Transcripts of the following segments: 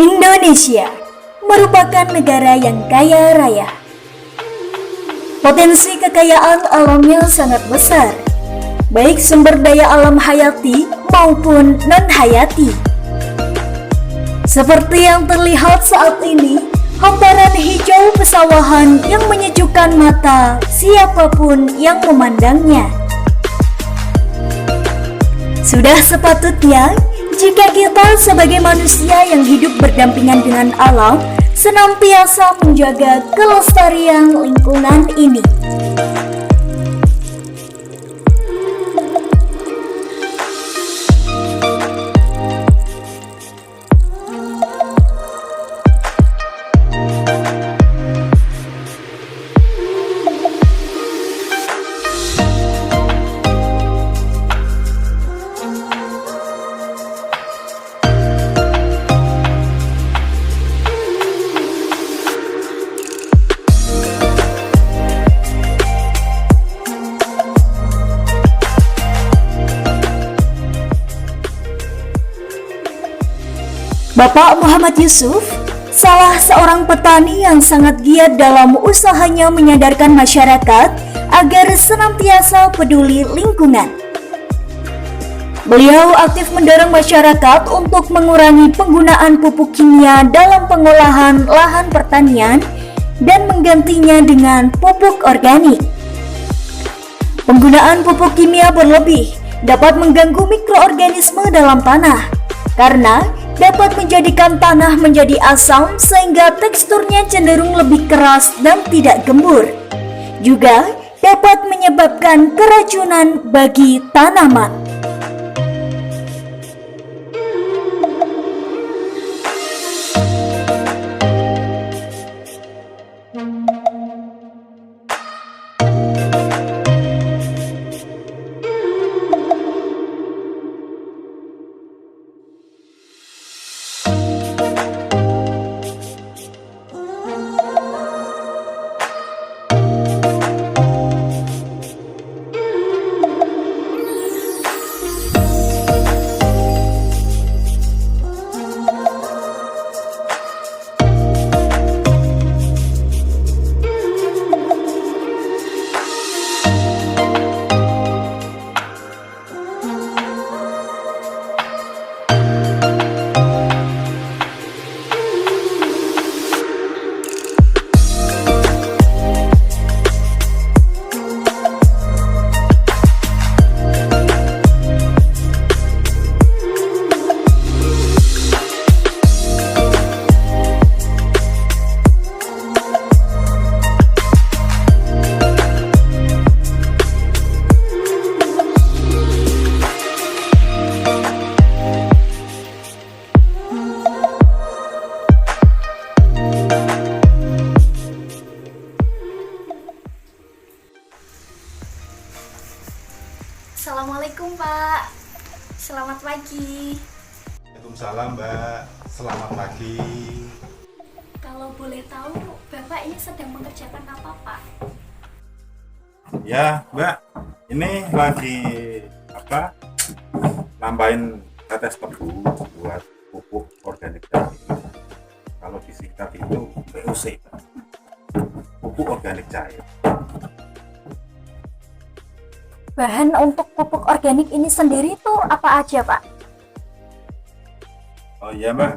Indonesia merupakan negara yang kaya raya. Potensi kekayaan alamnya sangat besar, baik sumber daya alam hayati maupun non-hayati. Seperti yang terlihat saat ini, hamparan hijau pesawahan yang menyejukkan mata siapapun yang memandangnya. Sudah sepatutnya jika kita sebagai manusia yang hidup berdampingan dengan alam senantiasa menjaga kelestarian lingkungan ini. Bapak Muhammad Yusuf, salah seorang petani yang sangat giat dalam usahanya menyadarkan masyarakat agar senantiasa peduli lingkungan. Beliau aktif mendorong masyarakat untuk mengurangi penggunaan pupuk kimia dalam pengolahan lahan pertanian dan menggantinya dengan pupuk organik. Penggunaan pupuk kimia berlebih dapat mengganggu mikroorganisme dalam tanah karena dapat menjadikan tanah menjadi asam sehingga teksturnya cenderung lebih keras dan tidak gembur. Juga dapat menyebabkan keracunan bagi tanaman. Assalamualaikum Pak, selamat pagi. Waalaikumsalam Mbak, selamat pagi. Kalau boleh tahu, Bapak ini sedang mengerjakan apa Pak? Ya Mbak, ini lagi nambahin tetes tebu buat pupuk organik cair. Kalau disingkat itu POC, pupuk organik cair. Bahan untuk pupuk organik ini sendiri tuh apa aja, Pak? Oh iya Mbak,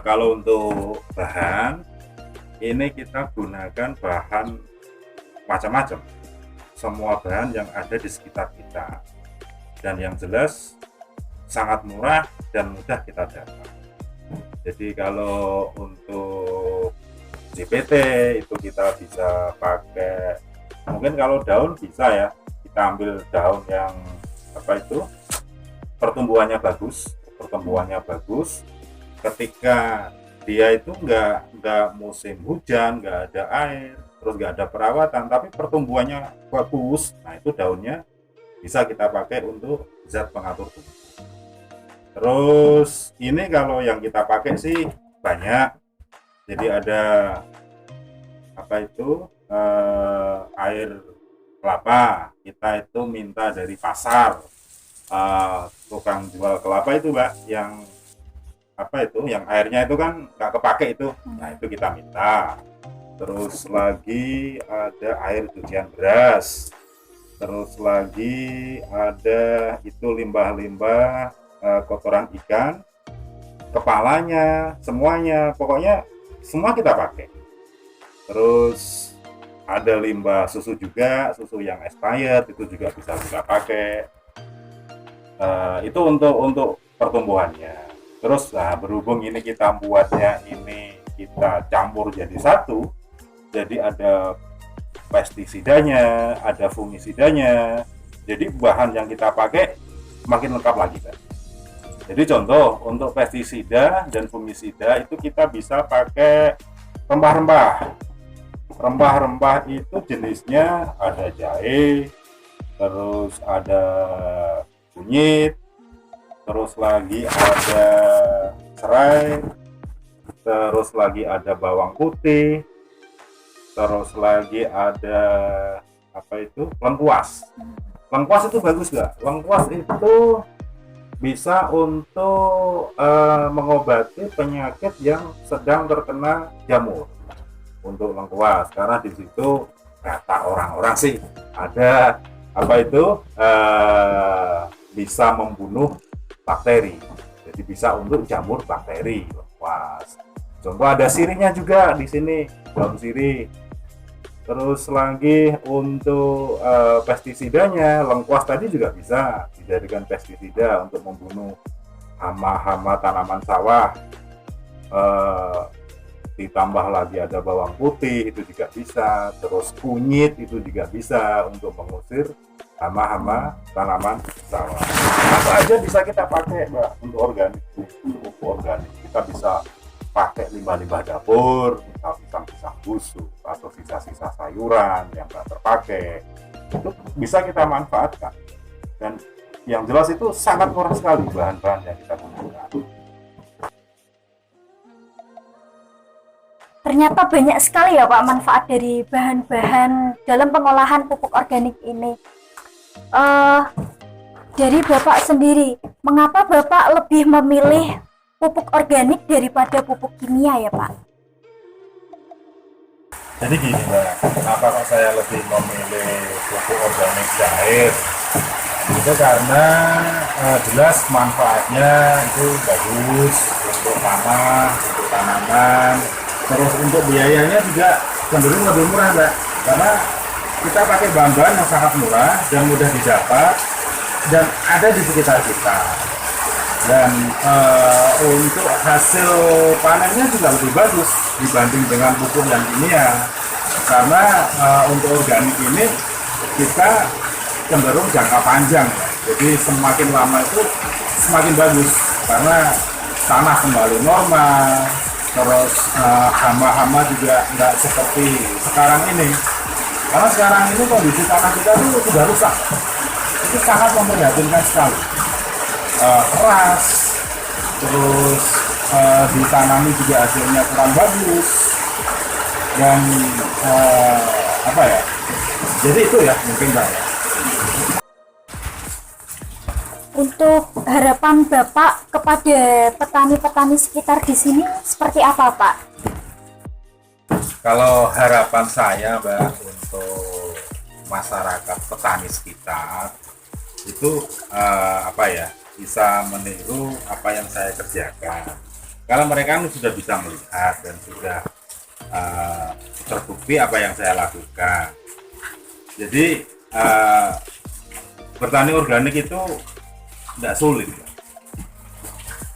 kalau untuk bahan ini kita gunakan bahan macam-macam, semua bahan yang ada di sekitar kita, dan yang jelas sangat murah dan mudah kita dapat. Jadi kalau untuk JPT itu kita bisa pakai, mungkin kalau daun bisa ya, kita ambil daun yang pertumbuhannya bagus. Ketika dia itu nggak musim hujan, nggak ada air, terus nggak ada perawatan, tapi pertumbuhannya bagus. Nah itu daunnya bisa kita pakai untuk zat pengatur tumbuh. Terus ini kalau yang kita pakai sih banyak. Jadi ada apa itu air kelapa, kita itu minta dari pasar, tukang jual kelapa itu Mbak, yang apa itu, yang airnya itu kan nggak kepake itu, nah itu kita minta. Terus lagi ada air cucian beras, terus lagi ada itu limbah-limbah kotoran ikan, kepalanya, semuanya, pokoknya semua kita pakai. Terus ada limbah susu juga, susu yang expired itu juga bisa kita pakai. Itu untuk pertumbuhannya. Terus nah, berhubung ini kita buatnya ini kita campur jadi satu, jadi ada pestisidanya, ada fungisidanya, jadi bahan yang kita pakai makin lengkap lagi kan. Jadi contoh untuk pestisida dan fungisida itu kita bisa pakai rempah-rempah. Rempah-rempah itu jenisnya ada jahe, terus ada kunyit, terus lagi ada serai, terus lagi ada bawang putih, terus lagi ada apa itu lengkuas. Lengkuas itu bagus nggak? Lengkuas itu bisa untuk mengobati penyakit yang sedang terkena jamur. Untuk lengkuas, karena di situ kata orang-orang sih ada apa itu bisa membunuh bakteri, jadi bisa untuk jamur bakteri lengkuas. Contoh ada sirihnya juga di sini, daun sirih. Terus lagi untuk pestisidanya, lengkuas tadi juga bisa dijadikan pestisida untuk membunuh hama-hama tanaman sawah. Ditambah lagi ada bawang putih itu juga bisa, terus kunyit itu juga bisa untuk mengusir hama-hama tanaman sawah. Apa aja bisa kita pakai Mbak untuk organik, pupuk organik. Kita bisa pakai limbah-limbah dapur, misal pisang-pisang busuk atau sisa-sisa sayuran yang nggak terpakai, itu bisa kita manfaatkan. Dan yang jelas itu sangat murah sekali bahan-bahan yang kita gunakan. Ternyata banyak sekali ya Pak manfaat dari bahan-bahan dalam pengolahan pupuk organik ini. Dari Bapak sendiri, mengapa Bapak lebih memilih pupuk organik daripada pupuk kimia ya Pak? Jadi gini Mbak, kenapa kok saya lebih memilih pupuk organik cair? Itu karena jelas manfaatnya itu bagus untuk tanah, untuk tanaman. Terus untuk biayanya juga cenderung lebih murah Mbak, karena kita pakai bahan-bahan yang sangat murah dan mudah didapat dan ada di sekitar kita. Dan untuk hasil panennya juga lebih bagus dibanding dengan pupuk yang kimia, karena untuk organik ini kita cenderung jangka panjang ya. Jadi semakin lama itu semakin bagus karena tanah kembali normal, terus hama-hama juga nggak seperti sekarang ini, karena sekarang ini kondisi tanah kita itu sudah rusak, itu sangat memprihatinkan sekali. Keras, terus ditanami juga hasilnya kurang bagus, dan apa ya, jadi itu ya mungkin Mbak ya. Untuk harapan Bapak kepada petani-petani sekitar di sini seperti apa Pak? Kalau harapan saya Mbak untuk masyarakat petani sekitar itu apa ya, bisa meniru apa yang saya kerjakan. Karena mereka sudah bisa melihat dan sudah terbukti apa yang saya lakukan. Jadi bertani organik itu tidak sulit ya.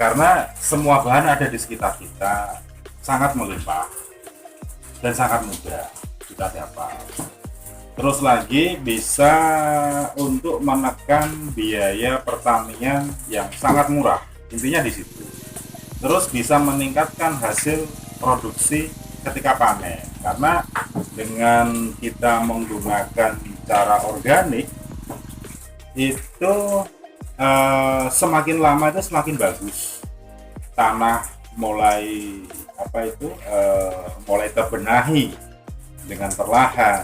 Karena semua bahan ada di sekitar kita, sangat melimpah dan sangat mudah kita dapat. Terus lagi bisa untuk menekan biaya pertanian yang sangat murah, intinya di situ. terus bisa meningkatkan hasil produksi ketika panen. Karena dengan kita menggunakan cara organik itu semakin lama itu semakin bagus, tanah mulai mulai terbenahi dengan perlahan.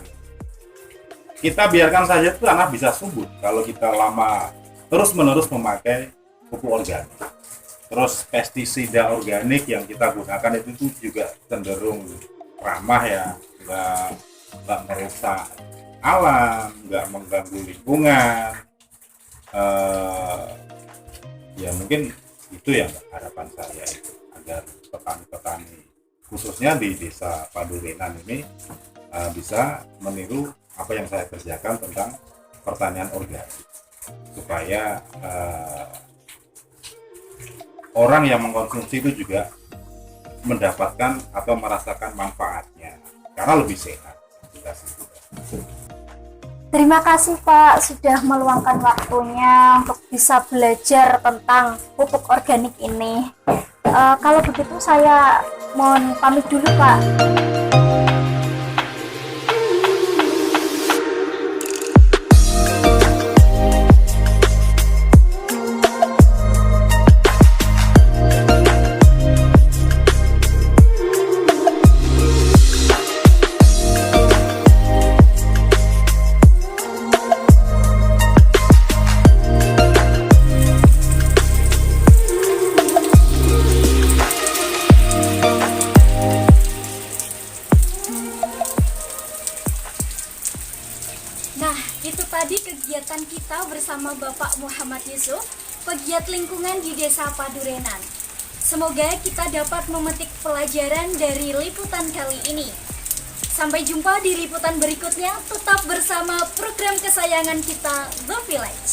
Kita biarkan saja itu tanah bisa subur kalau kita lama terus menerus memakai pupuk organik. Terus pestisida organik yang kita gunakan itu juga cenderung ramah ya, nggak merusak alam, nggak mengganggu lingkungan. Ya mungkin itu ya harapan saya itu, agar petani-petani khususnya di desa Padurenan ini bisa meniru apa yang saya kerjakan tentang pertanian organik, supaya orang yang mengkonsumsi itu juga mendapatkan atau merasakan manfaatnya karena lebih sehat. Terima kasih Pak sudah meluangkan waktunya untuk bisa belajar tentang pupuk organik ini. Kalau begitu saya mohon pamit dulu Pak. Nah, itu tadi kegiatan kita bersama Bapak Muhammad Yusuf, pegiat lingkungan di Desa Padurenan. Semoga kita dapat memetik pelajaran dari liputan kali ini. Sampai jumpa di liputan berikutnya, tetap bersama program kesayangan kita, The Village.